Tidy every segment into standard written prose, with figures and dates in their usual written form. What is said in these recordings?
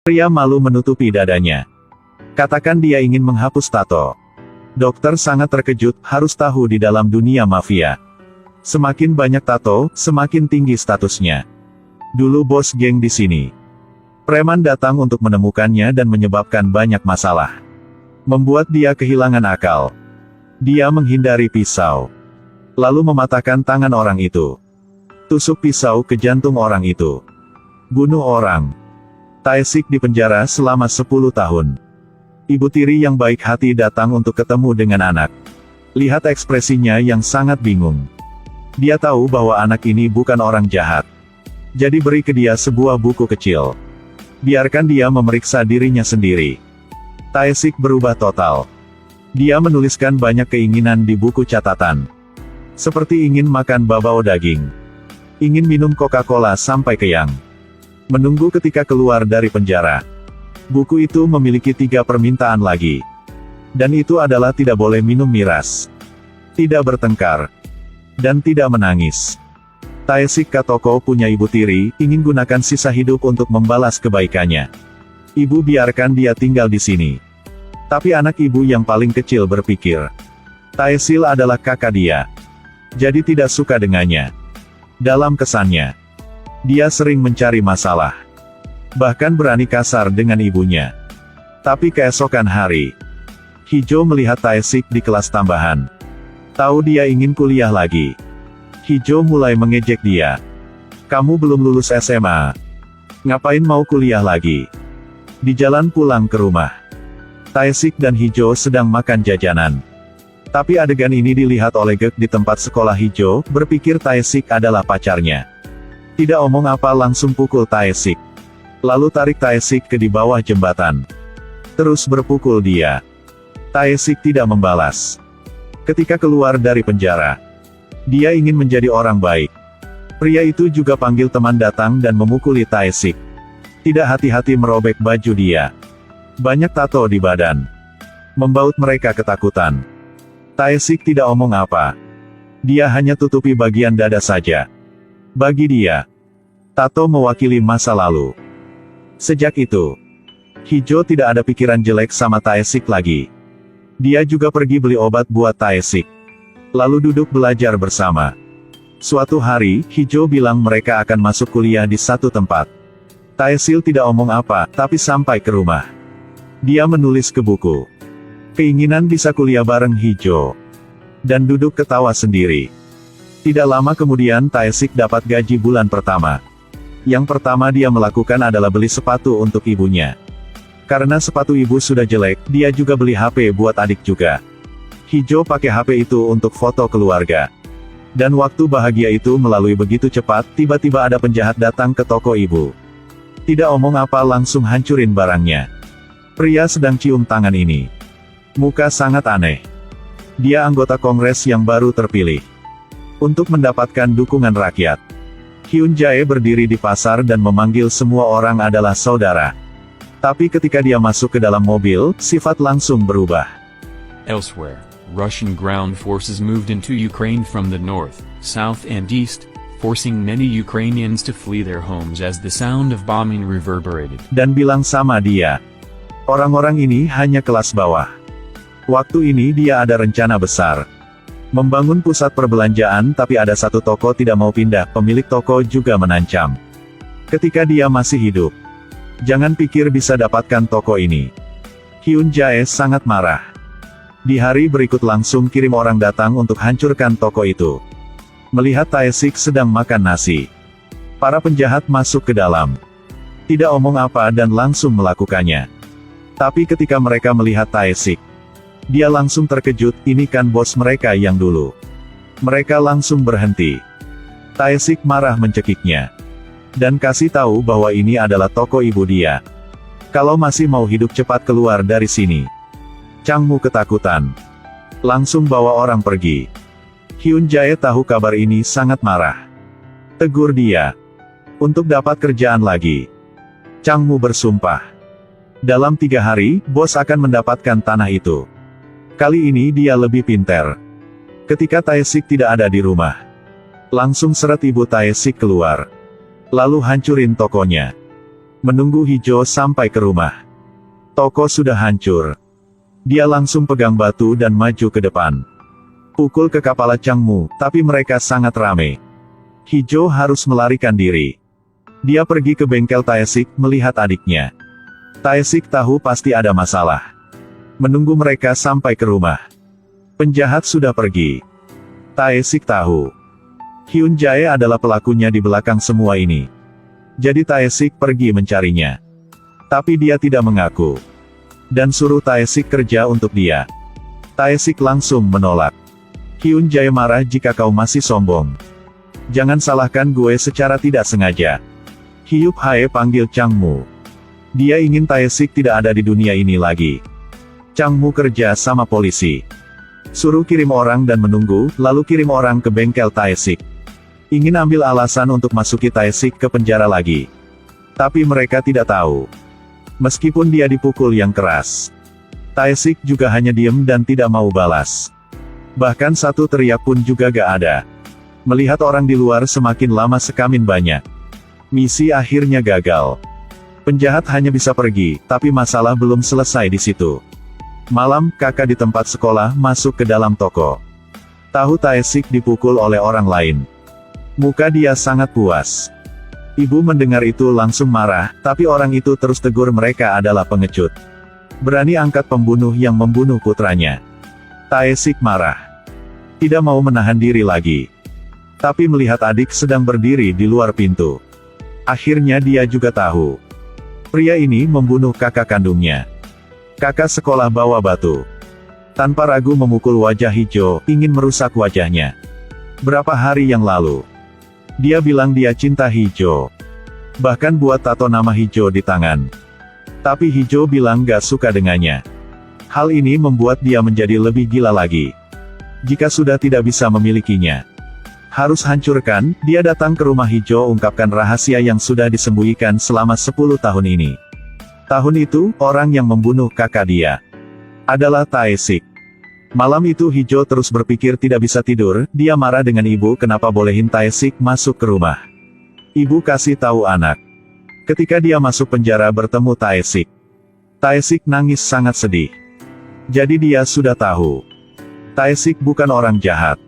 Pria malu menutupi dadanya. Katakan dia ingin menghapus tato. Dokter sangat terkejut, harus tahu di dalam dunia mafia. Semakin banyak tato, semakin tinggi statusnya. Dulu bos geng di sini. Preman datang untuk menemukannya dan menyebabkan banyak masalah. Membuat dia kehilangan akal. Dia menghindari pisau. Lalu mematahkan tangan orang itu. Tusuk pisau ke jantung orang itu. Bunuh orang. Tae-sik dipenjara selama 10 tahun. Ibu tiri yang baik hati datang untuk ketemu dengan anak. Lihat ekspresinya yang sangat bingung. Dia tahu bahwa anak ini bukan orang jahat. Jadi beri ke dia sebuah buku kecil. Biarkan dia memeriksa dirinya sendiri. Tae-sik berubah total. Dia menuliskan banyak keinginan di buku catatan. Seperti ingin makan babao daging. Ingin minum Coca-Cola sampai kenyang. Menunggu ketika keluar dari penjara. Buku itu memiliki 3 permintaan lagi. Dan itu adalah tidak boleh minum miras. Tidak bertengkar. Dan tidak menangis. Tae-sik Katoko punya ibu tiri, ingin gunakan sisa hidup untuk membalas kebaikannya. Ibu biarkan dia tinggal di sini. Tapi anak ibu yang paling kecil berpikir. Tae-sil adalah kakak dia. Jadi tidak suka dengannya. Dalam kesannya. Dia sering mencari masalah. Bahkan berani kasar dengan ibunya. Tapi keesokan hari. Hijo melihat Tae-sik di kelas tambahan. Tahu dia ingin kuliah lagi. Hijo mulai mengejek dia. Kamu belum lulus SMA. Ngapain mau kuliah lagi? Di jalan pulang ke rumah. Tae-sik dan Hijo sedang makan jajanan. Tapi adegan ini dilihat oleh Gek di tempat sekolah Hijo, berpikir Tae-sik adalah pacarnya. Tidak omong apa langsung pukul Tae-sik. Lalu tarik Tae-sik ke di bawah jembatan. Terus berpukul dia. Tae-sik tidak membalas. Ketika keluar dari penjara. Dia ingin menjadi orang baik. Pria itu juga panggil teman datang dan memukuli Tae-sik. Tidak hati-hati merobek baju dia. Banyak tato di badan. Membaut mereka ketakutan. Tae-sik tidak omong apa. Dia hanya tutupi bagian dada saja. Bagi dia, tato mewakili masa lalu. Sejak itu, Hijo tidak ada pikiran jelek sama Tae-sik lagi. Dia juga pergi beli obat buat Tae-sik. Lalu duduk belajar bersama. Suatu hari, Hijo bilang mereka akan masuk kuliah di satu tempat. Tae-sil tidak omong apa, tapi sampai ke rumah. Dia menulis ke buku. Keinginan bisa kuliah bareng Hijo. Dan duduk ketawa sendiri. Tidak lama kemudian Tae-sik dapat gaji bulan pertama. Yang pertama dia melakukan adalah beli sepatu untuk ibunya. Karena sepatu ibu sudah jelek, dia juga beli HP buat adik juga. Hijo pakai HP itu untuk foto keluarga. Dan waktu bahagia itu melalui begitu cepat, tiba-tiba ada penjahat datang ke toko ibu. Tidak omong apa langsung hancurin barangnya. Pria sedang cium tangan ini. Muka sangat aneh. Dia anggota kongres yang baru terpilih. Untuk mendapatkan dukungan rakyat. Hyun Jae berdiri di pasar dan memanggil semua orang adalah saudara. Tapi ketika dia masuk ke dalam mobil, sifat langsung berubah. Elsewhere, Russian ground forces moved into Ukraine from the north, south and east, forcing many Ukrainians to flee their homes as the sound of bombing reverberated. Dan bilang sama dia. Orang-orang ini hanya kelas bawah. Waktu ini dia ada rencana besar. Membangun pusat perbelanjaan tapi ada satu toko tidak mau pindah, pemilik toko juga menancam. Ketika dia masih hidup. Jangan pikir bisa dapatkan toko ini. Hyun Jae sangat marah. Di hari berikut langsung kirim orang datang untuk hancurkan toko itu. Melihat Tae-sik sedang makan nasi. Para penjahat masuk ke dalam. Tidak omong apa dan langsung melakukannya. Tapi ketika mereka melihat Tae-sik. Dia langsung terkejut, ini kan bos mereka yang dulu. Mereka langsung berhenti. Tae-sik marah mencekiknya. Dan kasih tahu bahwa ini adalah toko ibu dia. Kalau masih mau hidup cepat keluar dari sini. Changmu ketakutan. Langsung bawa orang pergi. Hyun Jae tahu kabar ini sangat marah. Tegur dia. Untuk dapat kerjaan lagi. Changmu bersumpah. Dalam 3 hari, bos akan mendapatkan tanah itu. Kali ini dia lebih pintar. Ketika Tae-sik tidak ada di rumah. Langsung seret ibu Tae-sik keluar. Lalu hancurin tokonya. Menunggu Hijo sampai ke rumah. Toko sudah hancur. Dia langsung pegang batu dan maju ke depan. Pukul ke kepala Changmu, tapi mereka sangat ramai. Hijo harus melarikan diri. Dia pergi ke bengkel Taesik melihat adiknya. Taesik tahu pasti ada masalah. Menunggu mereka sampai ke rumah. Penjahat sudah pergi. Taesik tahu Hyun Jae adalah pelakunya di belakang semua ini. Jadi Taesik pergi mencarinya. Tapi dia tidak mengaku. Dan suruh Taesik kerja untuk dia. Taesik langsung menolak. Hyun Jae marah jika kau masih sombong. Jangan salahkan gue secara tidak sengaja. Hyup Hae panggil Changmu. Dia ingin Taesik tidak ada di dunia ini lagi. Changmu kerja sama polisi. Suruh kirim orang dan menunggu, lalu kirim orang ke bengkel Taesik. Ingin ambil alasan untuk masuki Taesik ke penjara lagi. Tapi mereka tidak tahu. Meskipun dia dipukul yang keras, Taesik juga hanya diem dan tidak mau balas. Bahkan satu teriak pun juga gak ada. Melihat orang di luar semakin lama semakin banyak. Misi akhirnya gagal. Penjahat hanya bisa pergi, tapi masalah belum selesai di situ. Malam, kakak di tempat sekolah masuk ke dalam toko. Tahu Taesik dipukul oleh orang lain. Muka dia sangat puas. Ibu mendengar itu langsung marah, tapi orang itu terus tegur mereka adalah pengecut. Berani angkat pembunuh yang membunuh putranya. Taesik marah. Tidak mau menahan diri lagi. Tapi melihat adik sedang berdiri di luar pintu. Akhirnya dia juga tahu. Pria ini membunuh kakak kandungnya. Kakak sekolah bawa batu. Tanpa ragu memukul wajah Hijo, ingin merusak wajahnya. Berapa hari yang lalu, dia bilang dia cinta Hijo. Bahkan buat tato nama Hijo di tangan. Tapi Hijo bilang gak suka dengannya. Hal ini membuat dia menjadi lebih gila lagi. Jika sudah tidak bisa memilikinya, harus hancurkan. Dia datang ke rumah Hijo ungkapkan rahasia yang sudah disembunyikan selama 10 tahun ini. Tahun itu, orang yang membunuh kakak dia adalah Taesik. Malam itu Hijo terus berpikir tidak bisa tidur. Dia marah dengan ibu kenapa bolehin Taesik masuk ke rumah. Ibu kasih tahu anak. Ketika dia masuk penjara bertemu Taesik. Taesik nangis sangat sedih. Jadi dia sudah tahu. Taesik bukan orang jahat.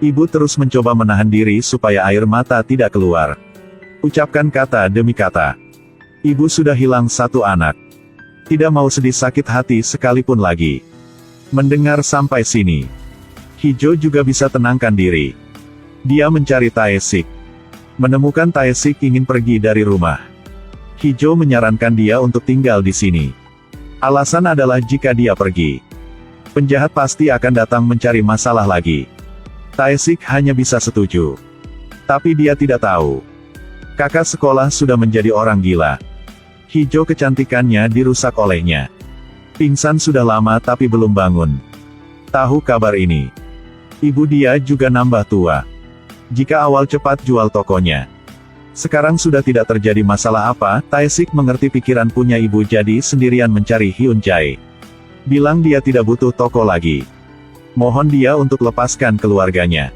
Ibu terus mencoba menahan diri supaya air mata tidak keluar. Ucapkan kata demi kata. Ibu sudah hilang satu anak. Tidak mau sedih sakit hati sekalipun lagi. Mendengar sampai sini, Hijo juga bisa tenangkan diri. Dia mencari Taesik. Menemukan Taesik ingin pergi dari rumah. Hijo menyarankan dia untuk tinggal di sini. Alasan adalah jika dia pergi, penjahat pasti akan datang mencari masalah lagi. Taesik hanya bisa setuju. Tapi dia tidak tahu. Kakak sekolah sudah menjadi orang gila. Hijo kecantikannya dirusak olehnya. Pingsan sudah lama tapi belum bangun. Tahu kabar ini. Ibu dia juga nambah tua. Jika awal cepat jual tokonya. Sekarang sudah tidak terjadi masalah apa, Taesik mengerti pikiran punya ibu jadi sendirian mencari Hyun Jae. Bilang dia tidak butuh toko lagi. Mohon dia untuk lepaskan keluarganya.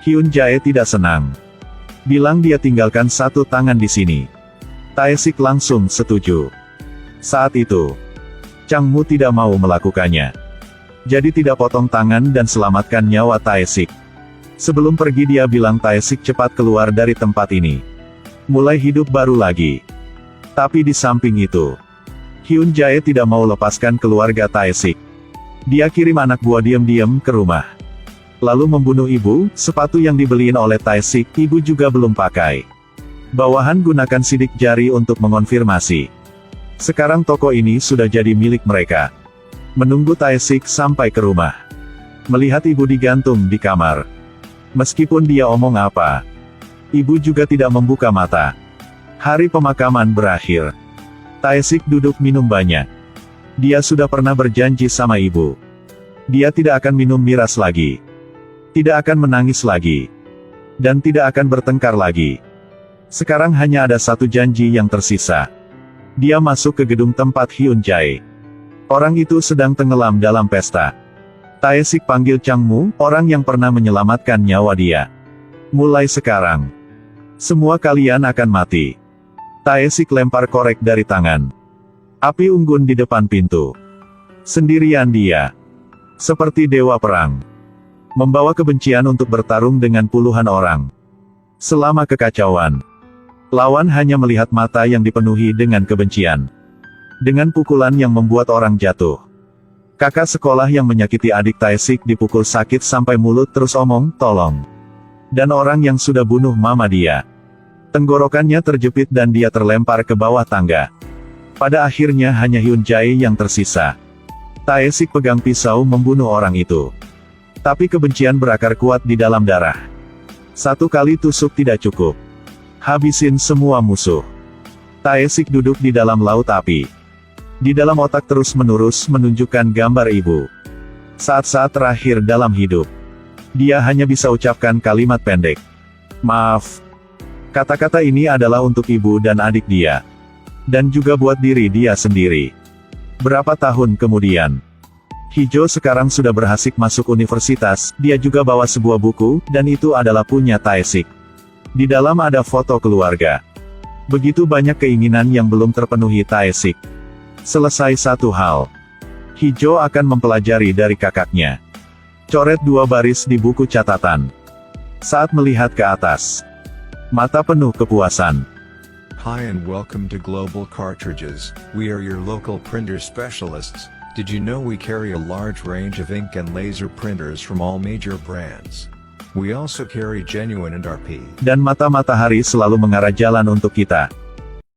Hyun Jae tidak senang. Bilang dia tinggalkan satu tangan di sini. Taesik langsung setuju. Saat itu, Changmu tidak mau melakukannya. Jadi tidak potong tangan dan selamatkan nyawa Taesik. Sebelum pergi dia bilang Taesik cepat keluar dari tempat ini. Mulai hidup baru lagi. Tapi di samping itu, Hyun Jae tidak mau lepaskan keluarga Taesik. Dia kirim anak buah diam-diam ke rumah. Lalu membunuh ibu, sepatu yang dibeliin oleh Taesik, ibu juga belum pakai. Bawahan gunakan sidik jari untuk mengonfirmasi. Sekarang toko ini sudah jadi milik mereka. Menunggu Taesik sampai ke rumah. Melihat ibu digantung di kamar. Meskipun dia omong apa, ibu juga tidak membuka mata. Hari pemakaman berakhir. Taesik duduk minum banyak. Dia sudah pernah berjanji sama ibu. Dia tidak akan minum miras lagi. Tidak akan menangis lagi. Dan tidak akan bertengkar lagi. Sekarang hanya ada satu janji yang tersisa. Dia masuk ke gedung tempat Hyun Jae. Orang itu sedang tenggelam dalam pesta. Taesik panggil Changmu, orang yang pernah menyelamatkan nyawa dia. Mulai sekarang, semua kalian akan mati. Taesik lempar korek dari tangan. Api unggun di depan pintu. Sendirian dia. Seperti dewa perang. Membawa kebencian untuk bertarung dengan puluhan orang. Selama kekacauan. Lawan hanya melihat mata yang dipenuhi dengan kebencian. Dengan pukulan yang membuat orang jatuh. Kakak sekolah yang menyakiti adik Taesik dipukul sakit sampai mulut terus omong, tolong. Dan orang yang sudah bunuh mama dia. Tenggorokannya terjepit dan dia terlempar ke bawah tangga. Pada akhirnya hanya Hyun Jae yang tersisa. Taesik pegang pisau membunuh orang itu. Tapi kebencian berakar kuat di dalam darah. Satu kali tusuk tidak cukup. Habisin semua musuh. Taesik duduk di dalam laut api. Di dalam otak terus-menerus menunjukkan gambar ibu. Saat-saat terakhir dalam hidup. Dia hanya bisa ucapkan kalimat pendek. Maaf. Kata-kata ini adalah untuk ibu dan adik dia. Dan juga buat diri dia sendiri. Berapa tahun kemudian. Hijo sekarang sudah berhasil masuk universitas, dia juga bawa sebuah buku, dan itu adalah punya Taesik. Di dalam ada foto keluarga. Begitu banyak keinginan yang belum terpenuhi Taesik. Selesai satu hal. Hijo akan mempelajari dari kakaknya. Coret 2 baris di buku catatan. Saat melihat ke atas. Mata penuh kepuasan. Hi and welcome to Global Cartridges. We are your local printer specialists. Did you know we carry a large range of ink and laser printers from all major brands? We also carry genuine and RP. Dan mata matahari selalu mengarah jalan untuk kita.